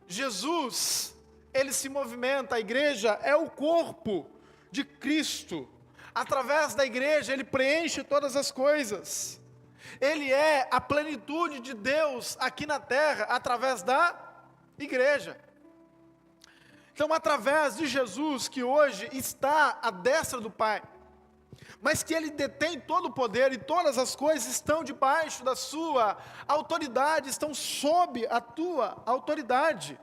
Jesus, Ele se movimenta. A igreja é o corpo de Cristo. Através da igreja, Ele preenche todas as coisas. Ele é a plenitude de Deus aqui na terra, através da igreja. Então, através de Jesus, que hoje está à destra do Pai, mas que Ele detém todo o poder e todas as coisas estão debaixo da sua autoridade, estão sob a tua autoridade.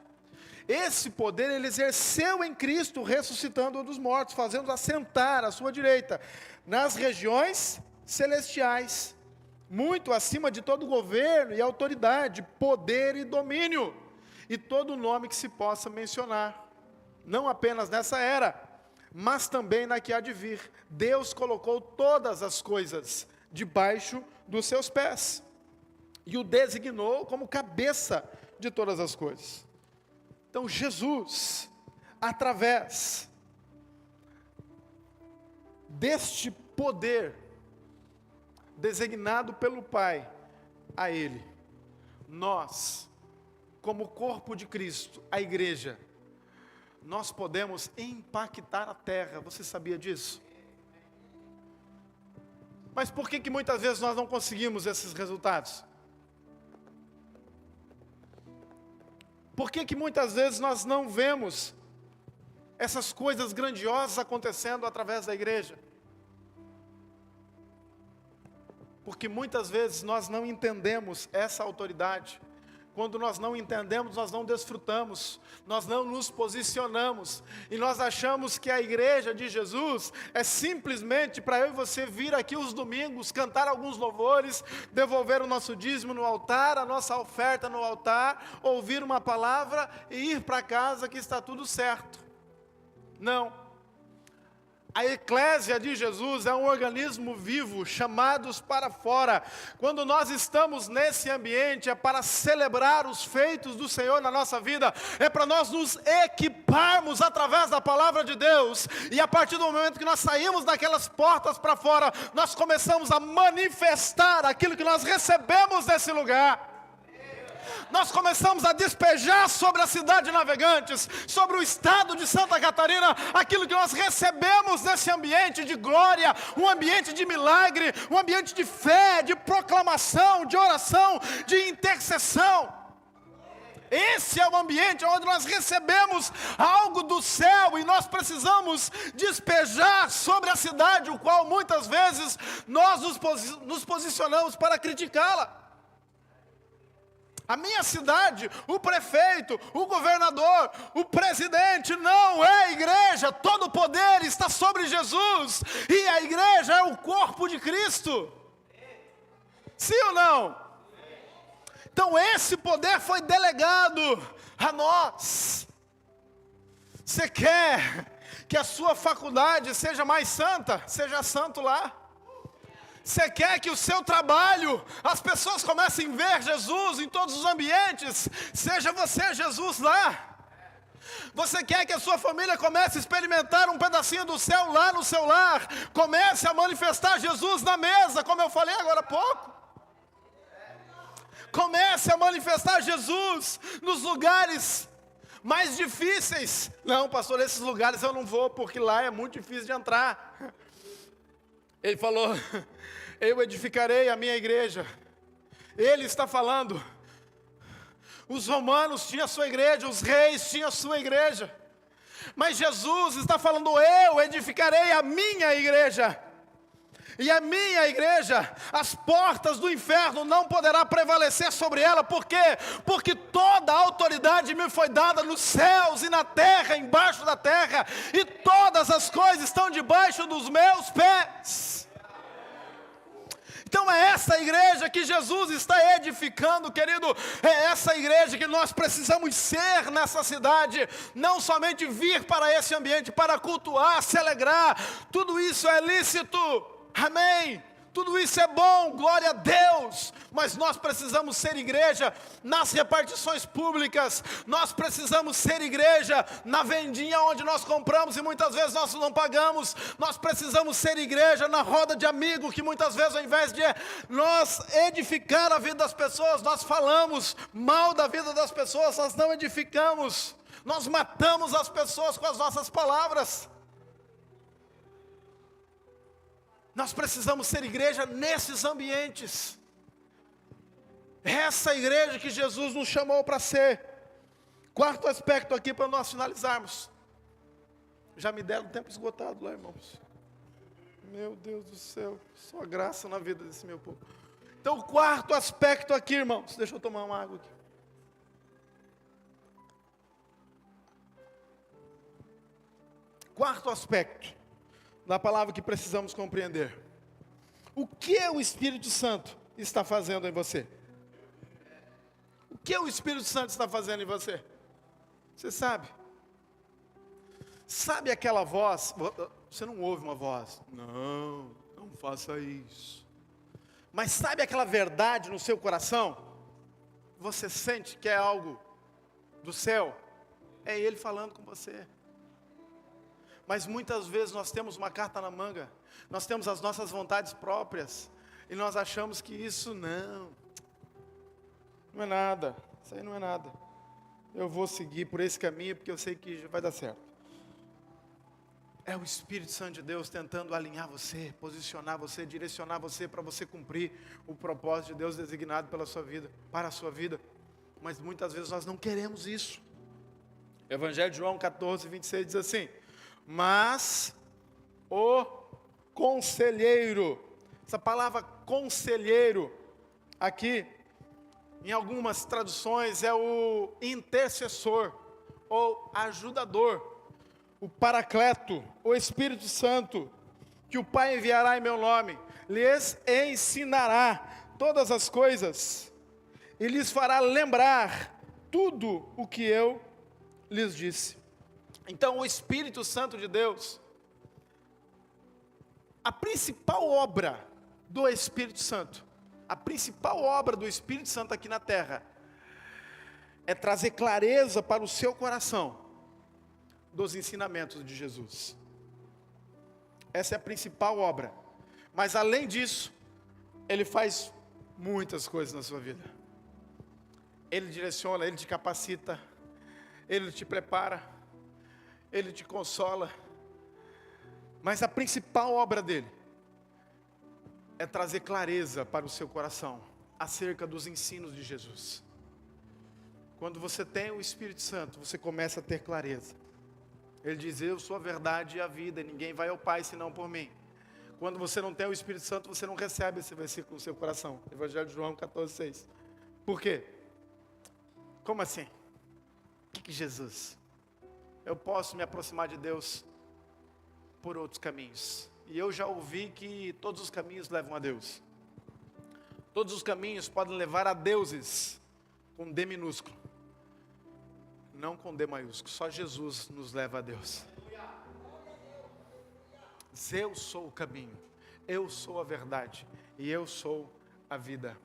Esse poder Ele exerceu em Cristo, ressuscitando-o dos mortos, fazendo assentar à sua direita, nas regiões celestiais, muito acima de todo governo e autoridade, poder e domínio, e todo nome que se possa mencionar, não apenas nessa era, mas também na que há de vir. Deus colocou todas as coisas debaixo dos seus pés, e o designou como cabeça de todas as coisas. Então Jesus, através deste poder, designado pelo Pai a Ele, nós, como corpo de Cristo, a igreja, nós podemos impactar a terra. Você sabia disso? Mas por que muitas vezes nós não conseguimos esses resultados? Por que muitas vezes nós não vemos essas coisas grandiosas acontecendo através da igreja? Porque muitas vezes nós não entendemos essa autoridade. Quando nós não entendemos, nós não desfrutamos, nós não nos posicionamos, e nós achamos que a igreja de Jesus é simplesmente para eu e você vir aqui os domingos, cantar alguns louvores, devolver o nosso dízimo no altar, a nossa oferta no altar, ouvir uma palavra e ir para casa que está tudo certo. Não. A eclésia de Jesus é um organismo vivo, chamados para fora. Quando nós estamos nesse ambiente, é para celebrar os feitos do Senhor na nossa vida, é para nós nos equiparmos através da palavra de Deus, e a partir do momento que nós saímos daquelas portas para fora, nós começamos a manifestar aquilo que nós recebemos desse lugar. Nós começamos a despejar sobre a cidade de Navegantes, sobre o estado de Santa Catarina, aquilo que nós recebemos desse ambiente de glória, um ambiente de milagre, um ambiente de fé, de proclamação, de oração, de intercessão. Esse é o ambiente onde nós recebemos algo do céu, e nós precisamos despejar sobre a cidade, o qual muitas vezes nós nos posicionamos para criticá-la. A minha cidade, o prefeito, o governador, o presidente não é a igreja. Todo o poder está sobre Jesus, e a igreja é o corpo de Cristo. Sim ou não? Então esse poder foi delegado a nós. Você quer que a sua faculdade seja mais santa? Seja santo lá. Você quer que o seu trabalho, as pessoas comecem a ver Jesus em todos os ambientes? Seja você Jesus lá. Você quer que a sua família comece a experimentar um pedacinho do céu lá no seu lar? Comece a manifestar Jesus na mesa, como eu falei agora há pouco. Comece a manifestar Jesus nos lugares mais difíceis. Não, pastor, esses lugares eu não vou, porque lá é muito difícil de entrar. Ele falou: eu edificarei a minha igreja. Ele está falando. Os romanos tinham a sua igreja, os reis tinham a sua igreja. Mas Jesus está falando: eu edificarei a minha igreja. E a minha igreja, as portas do inferno não poderá prevalecer sobre ela. Por quê? Porque toda a autoridade me foi dada nos céus e na terra, embaixo da terra, e todas as coisas estão debaixo dos meus pés. Então é essa igreja que Jesus está edificando, querido. É essa igreja que nós precisamos ser nessa cidade. Não somente vir para esse ambiente para cultuar, se alegrar. Tudo isso é lícito. Amém. Tudo isso é bom, glória a Deus, mas nós precisamos ser igreja nas repartições públicas, nós precisamos ser igreja na vendinha onde nós compramos e muitas vezes nós não pagamos, nós precisamos ser igreja na roda de amigo, que muitas vezes ao invés de nós edificar a vida das pessoas, nós falamos mal da vida das pessoas, nós não edificamos, nós matamos as pessoas com as nossas palavras. Nós precisamos ser igreja nesses ambientes. Essa igreja que Jesus nos chamou para ser. Quarto aspecto aqui para nós finalizarmos. Já me deram tempo esgotado lá, irmãos. Meu Deus do céu, só graça na vida desse meu povo. Então, o quarto aspecto aqui, irmãos, deixa eu tomar uma água aqui. Quarto aspecto da palavra que precisamos compreender. O que o Espírito Santo está fazendo em você? O que o Espírito Santo está fazendo em você? Você sabe? Sabe aquela voz? Você não ouve uma voz. Não, não faça isso. Mas sabe aquela verdade no seu coração? Você sente que é algo do céu? É Ele falando com você. Mas muitas vezes nós temos uma carta na manga, nós temos as nossas vontades próprias, e nós achamos que isso não é nada, isso aí não é nada. Eu vou seguir por esse caminho porque eu sei que vai dar certo. É o Espírito Santo de Deus tentando alinhar você, posicionar você, direcionar você para você cumprir o propósito de Deus designado pela sua vida, para a sua vida. Mas muitas vezes nós não queremos isso. Evangelho de João 14, 26 diz assim: mas o conselheiro, essa palavra conselheiro, aqui, em algumas traduções, é o intercessor, ou ajudador, o paracleto, o Espírito Santo, que o Pai enviará em meu nome, lhes ensinará todas as coisas, e lhes fará lembrar tudo o que eu lhes disse. Então, o Espírito Santo de Deus, a principal obra do Espírito Santo, a principal obra do Espírito Santo aqui na terra, é trazer clareza para o seu coração dos ensinamentos de Jesus. Essa é a principal obra. Mas além disso, Ele faz muitas coisas na sua vida. Ele direciona, Ele te capacita, Ele te prepara, Ele te consola. Mas a principal obra dele é trazer clareza para o seu coração acerca dos ensinos de Jesus. Quando você tem o Espírito Santo, você começa a ter clareza. Ele diz: eu sou a verdade e a vida, e ninguém vai ao Pai senão por mim. Quando você não tem o Espírito Santo, você não recebe esse versículo no seu coração. Evangelho de João 14, 6. Por quê? Como assim? O que Jesus? Eu posso me aproximar de Deus por outros caminhos. E eu já ouvi que todos os caminhos levam a Deus. Todos os caminhos podem levar a deuses, com D minúsculo. Não com D maiúsculo. Só Jesus nos leva a Deus. Eu sou o caminho, eu sou a verdade, e eu sou a vida.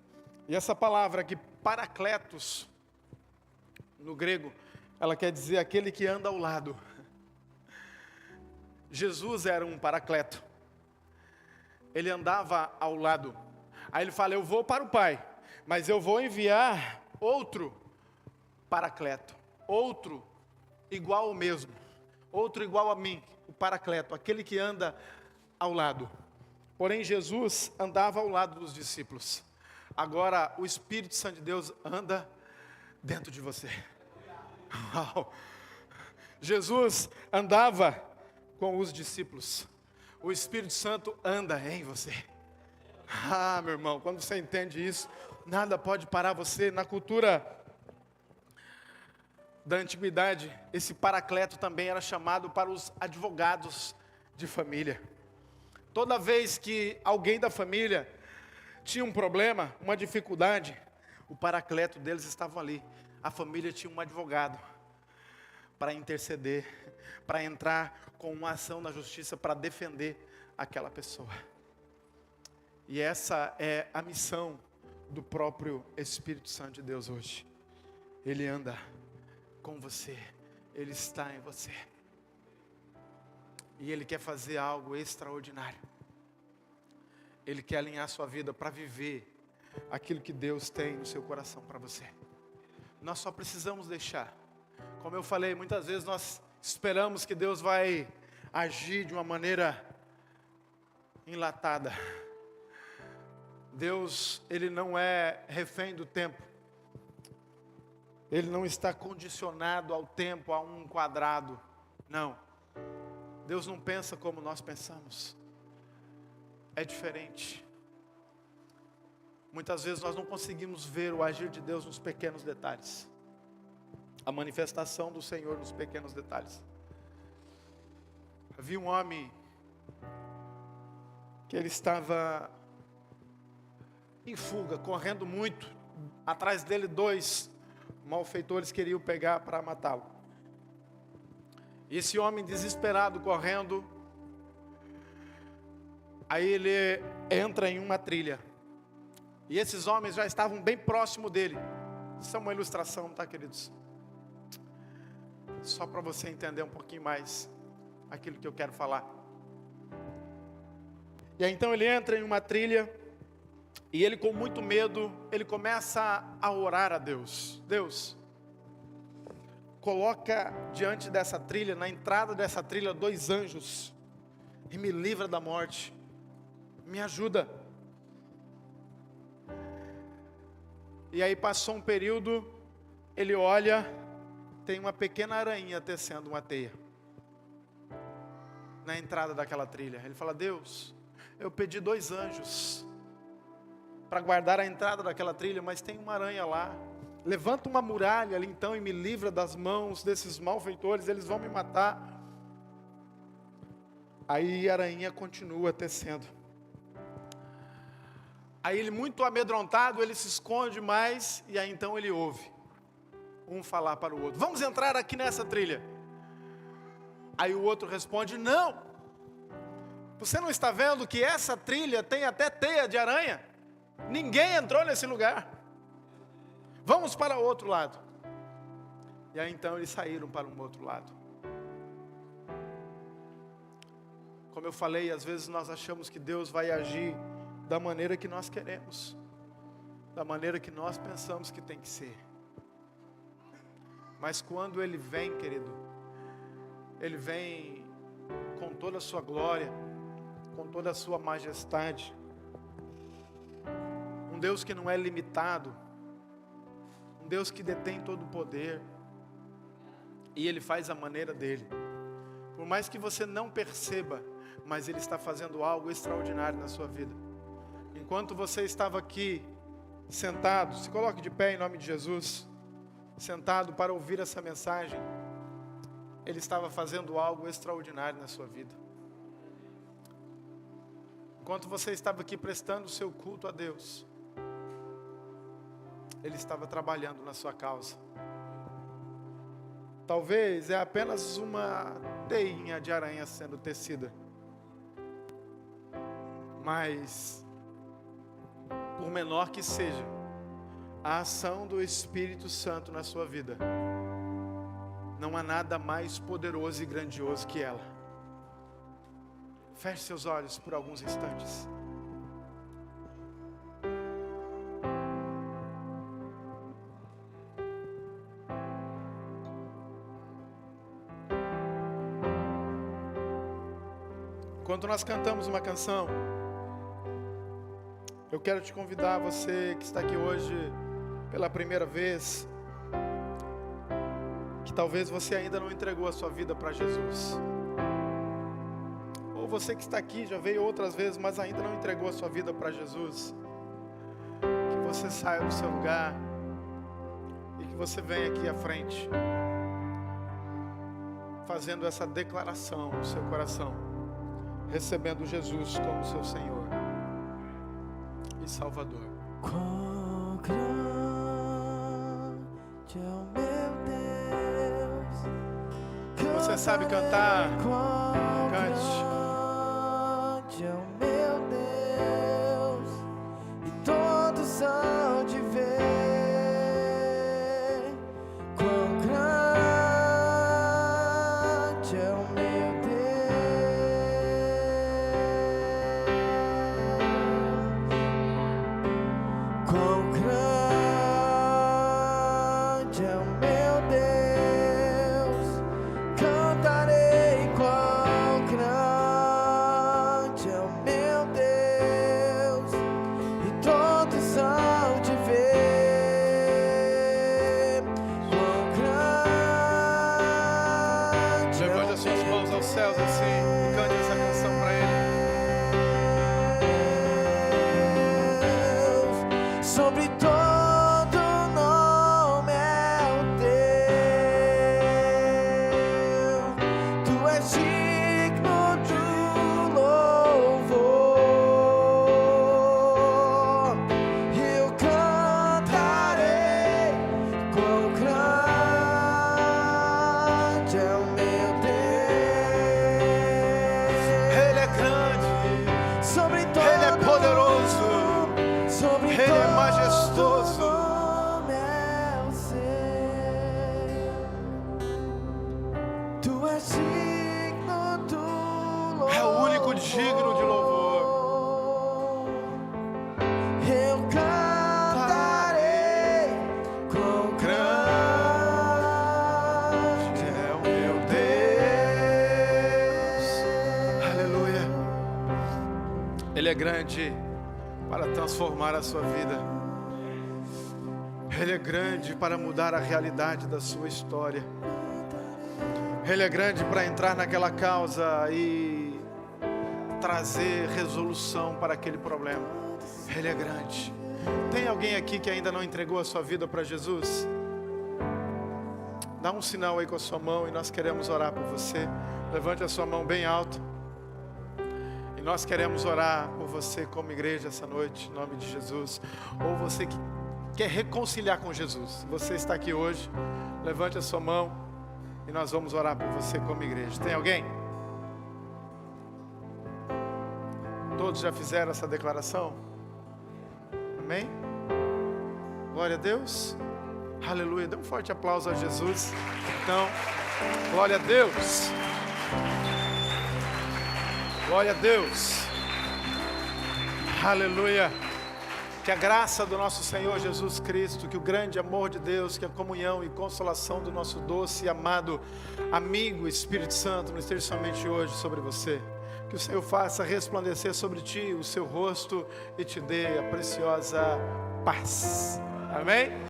E essa palavra aqui, paracletos, no grego, ela quer dizer aquele que anda ao lado. Jesus era um paracleto. Ele andava ao lado. Aí ele fala: eu vou para o Pai, mas eu vou enviar outro paracleto, outro igual ao mesmo, outro igual a mim, o paracleto, aquele que anda ao lado. Porém, Jesus andava ao lado dos discípulos. Agora, o Espírito Santo de Deus anda dentro de você. Uau. Jesus andava com os discípulos. O Espírito Santo anda em você. Ah, meu irmão, quando você entende isso, nada pode parar você. Na cultura da antiguidade, esse paracleto também era chamado para os advogados de família. Toda vez que alguém da família tinha um problema, uma dificuldade, o paracleto deles estava ali. A família tinha um advogado para interceder, para entrar com uma ação na justiça para defender aquela pessoa. E essa é a missão do próprio Espírito Santo de Deus hoje. Ele anda com você, Ele está em você. E Ele quer fazer algo extraordinário. Ele quer alinhar sua vida para viver aquilo que Deus tem no seu coração para você. Nós só precisamos deixar. Como eu falei, muitas vezes nós esperamos que Deus vai agir de uma maneira enlatada. Deus, Ele não é refém do tempo. Ele não está condicionado ao tempo, a um quadrado. Não. Deus não pensa como nós pensamos. é diferente. Muitas vezes nós não conseguimos ver o agir de Deus nos pequenos detalhes. A manifestação do Senhor nos pequenos detalhes. Havia um homem que ele estava em fuga, correndo muito. Atrás dele 2 malfeitores queriam pegar para matá-lo. E esse homem desesperado correndo, aí ele entra em uma trilha. E esses homens já estavam bem próximo dele. Isso é uma ilustração, tá, queridos? Só para você entender um pouquinho mais aquilo que eu quero falar. E aí então ele entra em uma trilha, e ele com muito medo, ele começa a orar a Deus. Deus, coloca diante dessa trilha, na entrada dessa trilha, 2 anjos, e me livra da morte, me ajuda. E aí passou um período, ele olha, tem uma pequena aranha tecendo uma teia na entrada daquela trilha. Ele fala: Deus, eu pedi 2 anjos para guardar a entrada daquela trilha, mas tem uma aranha lá. Levanta uma muralha ali então e me livra das mãos desses malfeitores, eles vão me matar. Aí a aranha continua tecendo. Aí ele, muito amedrontado, ele se esconde mais, e aí então ele ouve um falar para o outro: vamos entrar aqui nessa trilha. Aí o outro responde: não, você não está vendo que essa trilha tem até teia de aranha? Ninguém entrou nesse lugar. Vamos para o outro lado. E aí então eles saíram para um outro lado. Como eu falei, às vezes nós achamos que Deus vai agir da maneira que nós queremos, da maneira que nós pensamos que tem que ser. Mas quando Ele vem, querido, Ele vem com toda a sua glória, com toda a sua majestade. Um Deus que não é limitado, um Deus que detém todo o poder, e Ele faz a maneira dEle. Por mais que você não perceba, mas Ele está fazendo algo extraordinário na sua vida. Enquanto você estava aqui, sentado, se coloque de pé em nome de Jesus, sentado para ouvir essa mensagem, Ele estava fazendo algo extraordinário na sua vida. Enquanto você estava aqui prestando o seu culto a Deus, Ele estava trabalhando na sua causa. Talvez é apenas uma teinha de aranha sendo tecida, mas por menor que seja a ação do Espírito Santo na sua vida, não há nada mais poderoso e grandioso que ela. Feche seus olhos por alguns instantes. Enquanto nós cantamos uma canção, eu quero te convidar, você que está aqui hoje pela primeira vez, que talvez você ainda não entregou a sua vida para Jesus. Ou você que está aqui, já veio outras vezes, mas ainda não entregou a sua vida para Jesus. Que você saia do seu lugar e que você venha aqui à frente, fazendo essa declaração no seu coração, recebendo Jesus como seu Senhor e Salvador. Quão grande é o meu Deus. Você sabe cantar? Cante. Grande é o meu Deus, e todos hão de ver. Quão grande é o meu Deus. Quão grande é o meu Deus. Cantarei quão grande é o meu Deus, e todos hão de ver. Quão grande Levante as suas mãos aos céus assim e cante essa canção para Ele. és digno do louvor. Eu cantarei quão grande é o meu Deus. Ele é grande, Sobre todo Ele é poderoso, sobre Ele é majestoso. nome é o seu. Tu és digno do louvor. É o único digno de louvor. Eu cantarei quão grande É o meu Deus. Aleluia. Ele é grande para transformar a sua vida. Ele é grande para mudar a realidade da sua história. Ele é grande para entrar naquela causa e trazer resolução para aquele problema. Ele é grande. Tem alguém aqui que ainda não entregou a sua vida para Jesus? Dá um sinal aí com a sua mão e nós queremos orar por você. Levante a sua mão bem alto. E nós queremos orar por você como igreja essa noite, em nome de Jesus. Ou você que quer reconciliar com Jesus. Se você está aqui hoje, levante a sua mão e nós vamos orar por você como igreja. Tem alguém? Todos já fizeram essa declaração? Amém? Glória a Deus. Aleluia. Dê um forte aplauso a Jesus. Então, glória a Deus. Glória a Deus. Aleluia. Que a graça do nosso Senhor Jesus Cristo, que o grande amor de Deus, que a comunhão e consolação do nosso doce e amado amigo Espírito Santo não esteja somente hoje sobre você. Que o Senhor faça resplandecer sobre ti o seu rosto e te dê a preciosa paz. Amém?